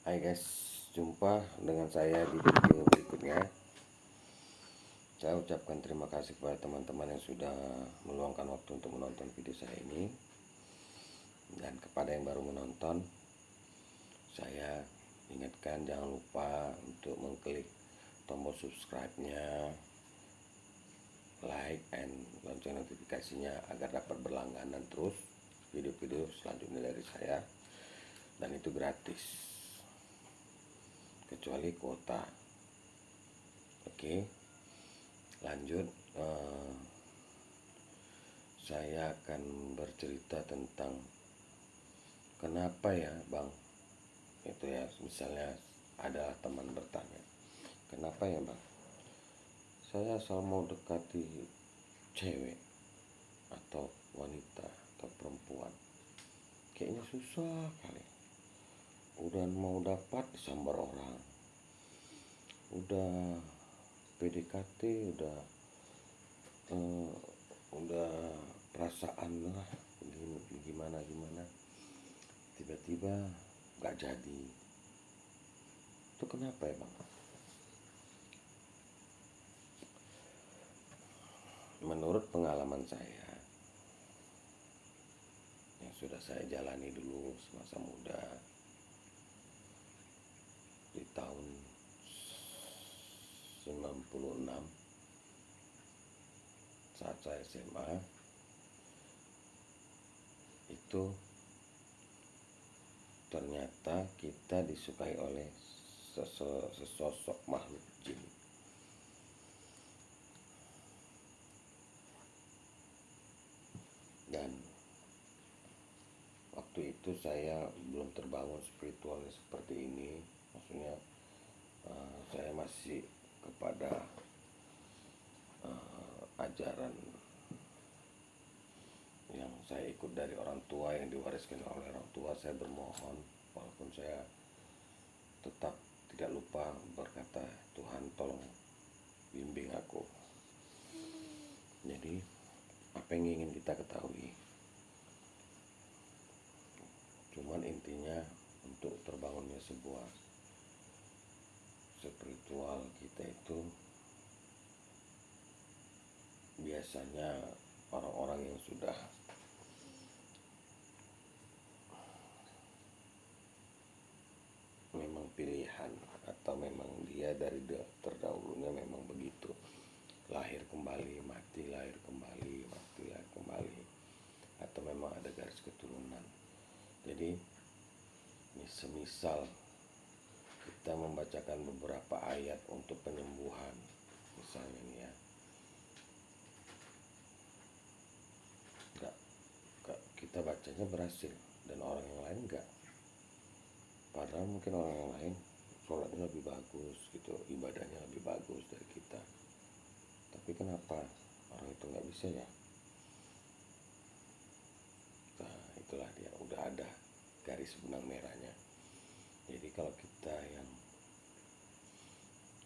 Hai guys, jumpa dengan saya di video berikutnya. Saya ucapkan terima kasih kepada teman-teman yang sudah meluangkan waktu untuk menonton video saya ini. Dan kepada yang baru menonton, saya ingatkan jangan lupa untuk mengklik tombol subscribe-nya, like, and lonceng notifikasinya agar dapat berlangganan terus video-video selanjutnya dari saya. Dan itu gratis, kecuali kuota. Oke, lanjut. Saya akan bercerita tentang kenapa ya bang, itu ya, misalnya ada teman bertanya, kenapa ya bang saya asal mau dekati cewek atau wanita atau perempuan kayaknya susah kali, udah mau dapat disambar orang, udah PDKT, udah perasaan lah gimana tiba-tiba gak jadi. Itu kenapa ya bang? Menurut pengalaman saya yang sudah saya jalani dulu semasa muda, di tahun 96 saat saya SMA, itu ternyata kita disukai oleh sesosok makhluk jin. Dan waktu itu saya belum terbangun spiritualnya seperti ini. Maksudnya saya masih kepada ajaran yang saya ikut dari orang tua, yang diwariskan oleh orang tua. Saya bermohon, walaupun saya tetap tidak lupa berkata, Tuhan tolong bimbing aku. Jadi apa yang ingin kita ketahui, cuman intinya untuk terbangunnya sebuah spiritual kita itu biasanya orang-orang yang sudah memang pilihan, atau memang dia dari terdahulunya memang begitu, lahir kembali mati, lahir kembali mati, lahir kembali, atau memang ada garis keturunan. Jadi ini semisal kita membacakan beberapa ayat untuk penyembuhan, misalnya nih ya, kita bacanya berhasil dan orang yang lain enggak, padahal mungkin orang yang lain sholatnya lebih bagus gitu, ibadahnya lebih bagus dari kita, tapi kenapa orang itu nggak bisa ya? Nah itulah dia, udah ada garis benang merahnya. Jadi kalau kita yang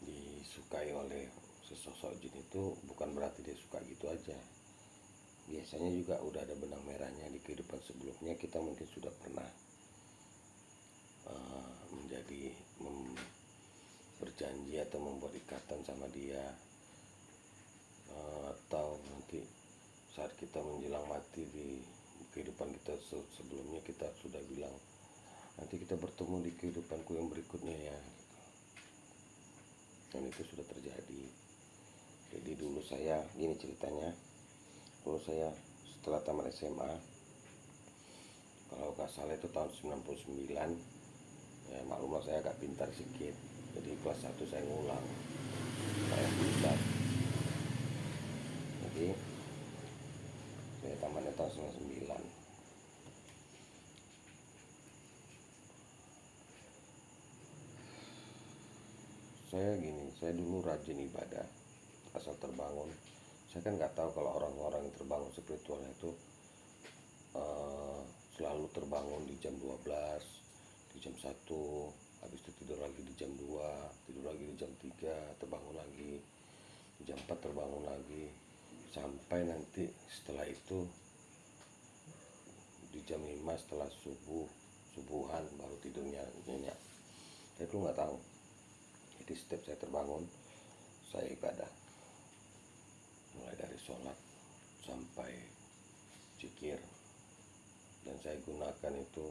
disukai oleh sesosok jin itu bukan berarti dia suka gitu aja. Biasanya juga udah ada benang merahnya di kehidupan sebelumnya. Kita mungkin sudah pernah menjadi berjanji atau membuat ikatan sama dia, atau nanti saat kita menjelang mati di kehidupan kita sebelumnya kita sudah bilang nanti kita bertemu di kehidupanku yang berikutnya ya, dan itu sudah terjadi. Jadi dulu saya gini ceritanya, dulu saya setelah tamat SMA, kalau gak salah itu tahun 99 ya, maklumlah saya agak pintar sedikit, jadi kelas 1 saya ngulang, saya pintar, jadi saya tamatnya tahun 99. Saya gini, saya dulu rajin ibadah asal terbangun. Saya kan nggak tahu kalau orang-orang yang terbangun spiritualnya itu selalu terbangun di jam 12, di jam 1, habis itu tidur lagi di jam 2, tidur lagi di jam 3, terbangun lagi di jam 4, terbangun lagi, sampai nanti setelah itu di jam 5 setelah subuhan baru tidurnya nyenyak. Saya dulu nggak tahu. Jadi setiap saya terbangun, saya ibadah. Mulai dari sholat sampai zikir. Dan saya gunakan itu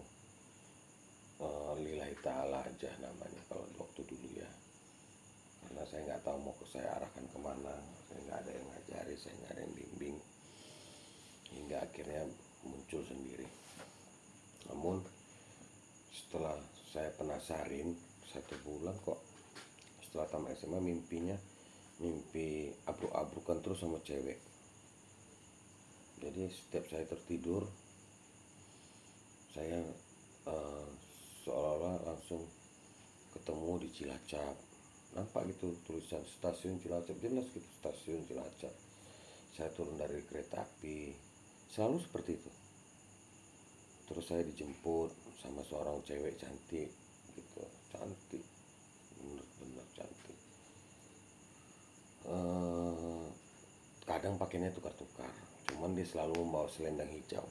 lillahi ta'ala aja namanya kalau waktu dulu ya. Karena saya nggak tahu mau saya arahkan kemana. Saya nggak ada yang ngajari, saya nggak ada yang bimbing. Hingga akhirnya muncul sendiri. Namun setelah saya penasarin 1 bulan kok setelah tamat SMA mimpi abruk-abrukan terus sama cewek. Jadi setiap saya tertidur saya seolah-olah langsung ketemu di Cilacap. Nampak gitu tulisan stasiun Cilacap, jelas gitu stasiun Cilacap. Saya turun dari kereta api, selalu seperti itu. Terus saya dijemput sama seorang cewek cantik gitu, cantik, bener-bener cantik. Kadang pakainya tukar-tukar, cuman dia selalu membawa selendang hijau.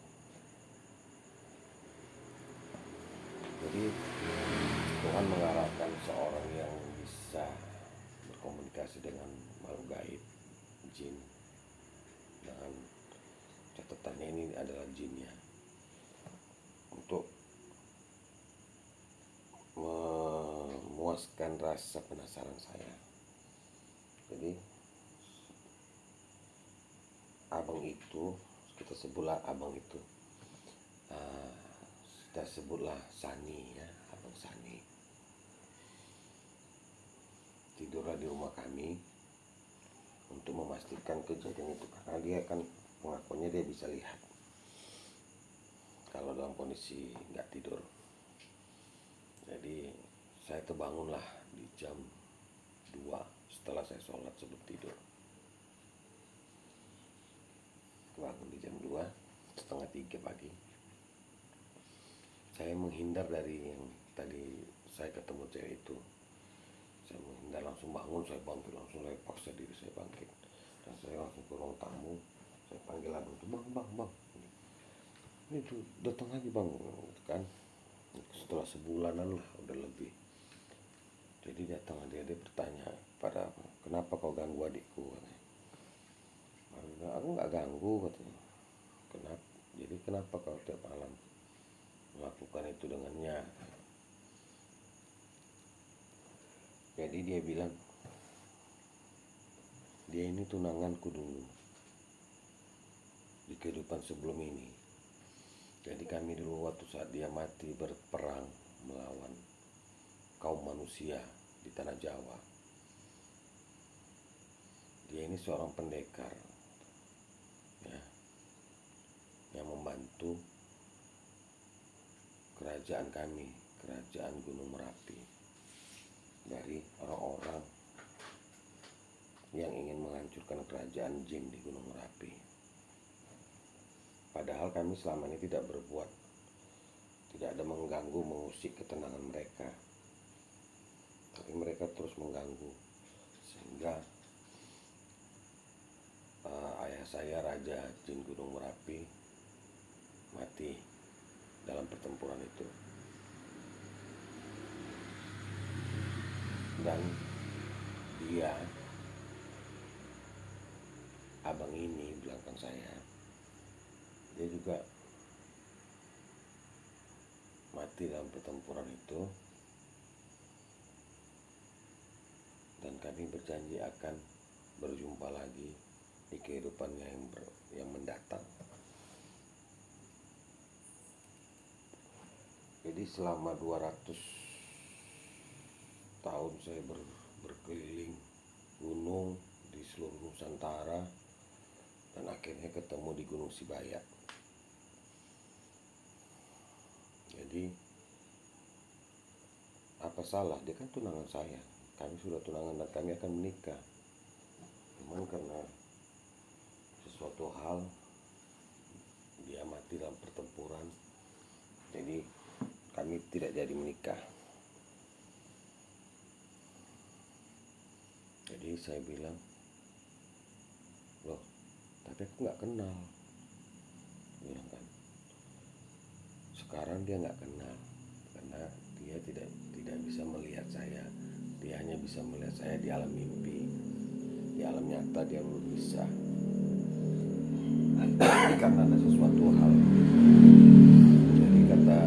Jadi Tuhan mengarahkan seorang yang bisa berkomunikasi dengan makhluk gaib, jin, dengan catatannya ini adalah jinnya, untuk memuaskan rasa penasaran saya. Jadi abang itu, kita sebutlah abang itu, kita sebutlah Sani ya, abang Sani. Tidurlah di rumah kami untuk memastikan kejadian itu, karena dia kan pengakuannya dia bisa lihat kalau dalam kondisi nggak tidur. Jadi saya terbangunlah di jam 2 setelah saya sholat sebelum tidur. Bangun di jam 2, setengah 3 pagi. Saya menghindar dari yang tadi saya ketemu cewek itu. Saya menghindar, langsung bangun, saya bangkit, langsung saya paksa diri saya bangkit. Dan saya langsung ke ruang tamu, saya panggil abang itu, bang. Ini tuh datang lagi bang, gitu kan. Setelah sebulanan lah, udah lebih. Jadi datang dia bertanya pada aku, kenapa kau ganggu adikku? Aku nggak ganggu katanya. Kenapa? Jadi kenapa kau tiap malam melakukan itu dengannya? Jadi dia bilang, dia ini tunanganku dulu di kehidupan sebelum ini. Jadi kami dulu waktu saat dia mati berperang melawan kaum manusia di tanah Jawa. Dia ini seorang pendekar ya, yang membantu kerajaan kami, kerajaan Gunung Merapi, dari orang-orang yang ingin menghancurkan kerajaan jin di Gunung Merapi. Padahal kami selama ini tidak berbuat, tidak ada mengganggu, mengusik ketenangan mereka. Tapi mereka terus mengganggu, sehingga ayah saya, Raja Jin Gunung Merapi, mati dalam pertempuran itu. Dan dia, abang ini, belakang saya, dia juga mati dalam pertempuran itu. Dan kami berjanji akan berjumpa lagi di kehidupannya yang mendatang. Jadi selama 200 tahun saya berkeliling gunung di seluruh Nusantara, dan akhirnya ketemu di Gunung Sibayak. Jadi apa salah, dia kan tunangan saya, kami sudah tunangan dan kami akan menikah. Cuman karena sesuatu hal dia mati dalam pertempuran, jadi kami tidak jadi menikah. Jadi saya bilang, loh tapi aku nggak kenal, bilang kan. Sekarang dia nggak kenal karena dia tidak bisa melihat bisa melihat saya di alam mimpi. Di alam nyata dia belum bisa. Karena ada sesuatu hal. Jadi kata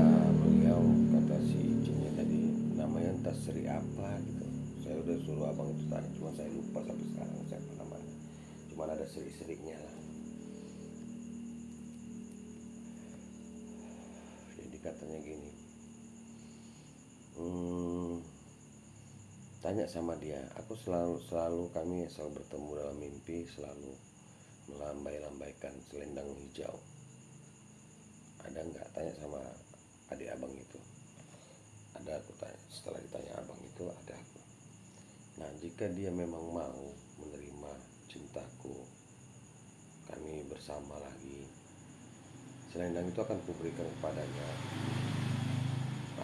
beliau, kata si jinnya tadi, namanya entah Sri apa gitu. Saya udah suruh abang itu tanya, cuma saya lupa sampai sekarang siapa namanya. Cuma ada Sri-Srinya lah. Jadi katanya gini, tanya sama dia, aku selalu kami selalu bertemu dalam mimpi, selalu melambai-lambaikan selendang hijau. Ada nggak? Tanya sama adik abang itu. Ada, aku tanya. Setelah ditanya abang itu, ada aku. Nah, jika dia memang mau menerima cintaku, kami bersama lagi, selendang itu akan kuberikan kepadanya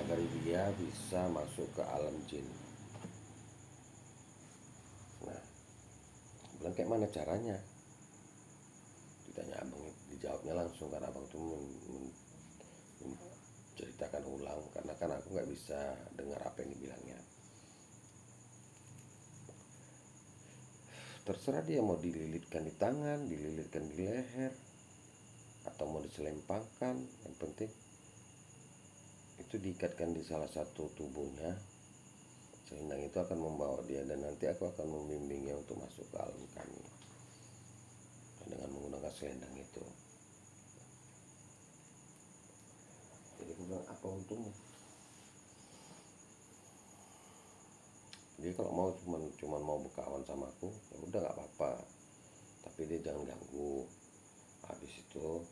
agar dia bisa masuk ke alam jin. Nah, bilang kayak mana caranya? Ditanya abang itu, dijawabnya langsung karena abang tuh menceritakan ulang, karena kan aku nggak bisa dengar apa yang dibilangnya. Terserah dia mau dililitkan di tangan, dililitkan di leher, atau mau diselempangkan, yang penting itu diikatkan di salah satu tubuhnya. Selendang itu akan membawa dia, dan nanti aku akan membimbingnya untuk masuk ke alam kami dengan menggunakan selendang itu. Jadi aku bilang, apa untungnya? Dia kalau mau cuman mau berkawan sama aku, ya udah nggak apa-apa, tapi dia jangan ganggu. Habis itu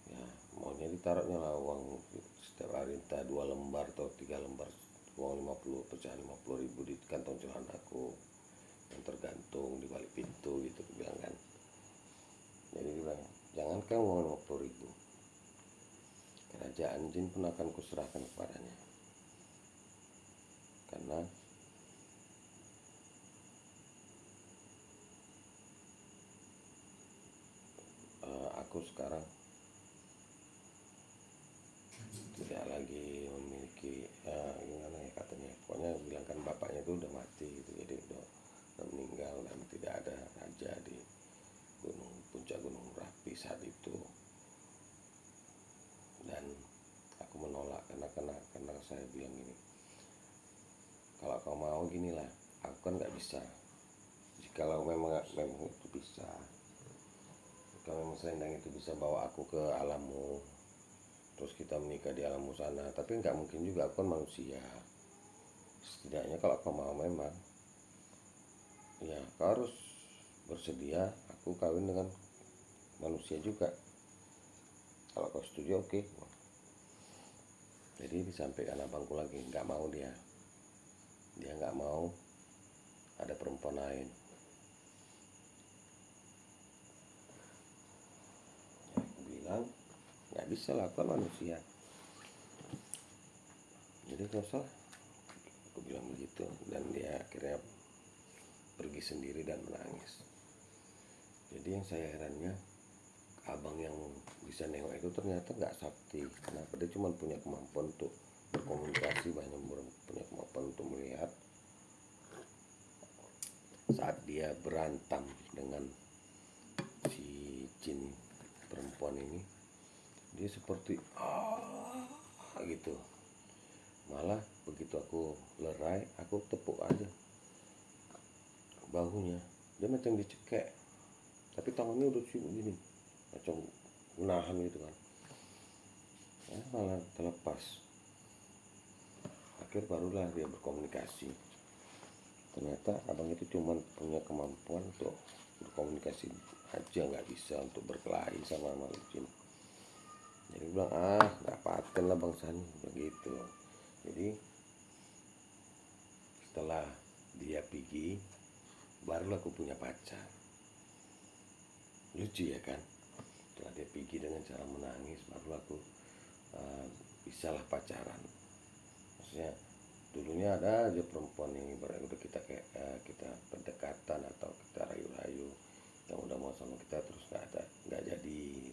ya maunya ditaruhnya lah uang setiap hari, entah 2 lembar atau 3 lembar, uang 50, pecahan 50.000 di kantong celana aku yang tergantung di balik pintu gitu, aku bilang kan. Jadi dia bilang, jangankan uang 50.000, kerajaan jin pun akan kuserahkan kepadanya, karena aku sekarang tidak lagi memiliki gimana ya katanya, pokoknya bilang kan bapaknya itu udah mati gitu, jadi udah meninggal, dan tidak ada raja di puncak gunung Merapi saat itu. Dan aku menolak karena saya bilang gini, kalau kau mau ginilah, aku kan nggak bisa. Jikalau memang itu bisa, kalau memang selendang itu bisa bawa aku ke alammu, terus kita menikah di alammu sana, tapi nggak mungkin juga, aku kan manusia. Setidaknya kalau kau mau memang, ya kau harus bersedia aku kawin dengan manusia juga. Kalau kau setuju, oke. Jadi disampaikan abangku lagi, nggak mau dia nggak mau ada perempuan lain. Ya, aku bilang nggak bisa lah, aku kan manusia, jadi nggak usah, aku bilang begitu. Dan dia akhirnya pergi sendiri dan menangis. Jadi yang saya herannya, abang yang bisa nengok itu ternyata nggak sakti. Kenapa? Dia cuma punya kemampuan untuk berkomunikasi, banyak punya kemampuan untuk melihat. Saat dia berantem dengan si jin perempuan ini, dia seperti gitu. Malah begitu aku lerai, aku tepuk aja bahunya, dia macam dicekek, tapi tangannya udah sibuk gini, macam menahan gitu kan. Malah terlepas. Akhir barulah dia berkomunikasi. Ternyata abang itu cuma punya kemampuan untuk berkomunikasi aja, nggak bisa untuk berkelahi sama makhluk jin. Jadi bilang, nggak paten lah bang Sani begitu. Jadi setelah dia pergi, barulah aku punya pacar. Lucu ya kan? Setelah dia pergi dengan cara menangis, barulah aku bisalah pacaran. Maksudnya dulunya ada aja perempuan yang ibaratnya udah kita kayak kita pendekatan atau kita rayu-rayu, yang udah mau sama kita terus nggak jadi.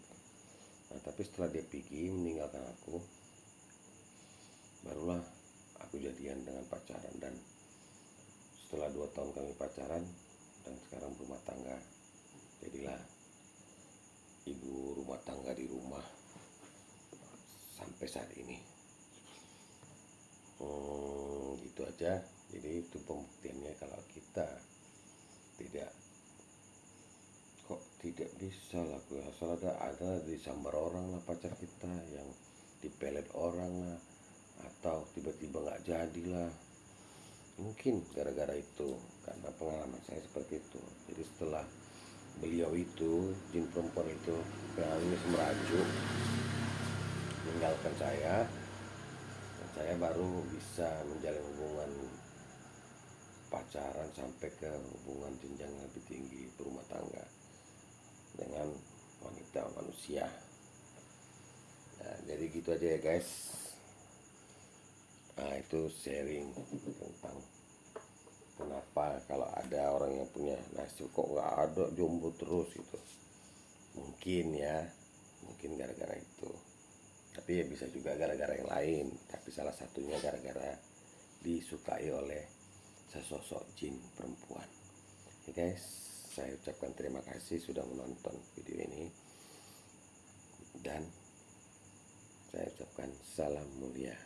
Nah, tapi setelah dia pergi meninggalkan aku, barulah aku jadian dengan pacaran. Dan setelah 2 tahun kami pacaran dan sekarang berumah tangga, jadilah ibu rumah tangga di rumah sampai saat ini. Gitu aja. Jadi itu pembuktiannya kalau kita tidak bisa lah, asal ada disambar orang lah pacar kita, yang dipelet orang lah, atau tiba-tiba nggak jadilah, mungkin gara-gara itu, karena pengalaman saya seperti itu. Jadi setelah beliau itu, jin perempuan itu ini semerajuk meninggalkan saya, dan saya baru bisa menjalin hubungan pacaran sampai ke hubungan jenjang yang lebih tinggi, berumah tangga dengan wanita manusia. Nah, jadi gitu aja ya guys. Nah, itu sharing tentang kenapa kalau ada orang yang punya nasib kok nggak ada, jomblo terus gitu. Mungkin gara-gara itu. Tapi ya bisa juga gara-gara yang lain. Tapi salah satunya gara-gara disukai oleh sesosok jin perempuan. Oke guys, saya ucapkan terima kasih sudah menonton video ini, dan saya ucapkan salam mulia.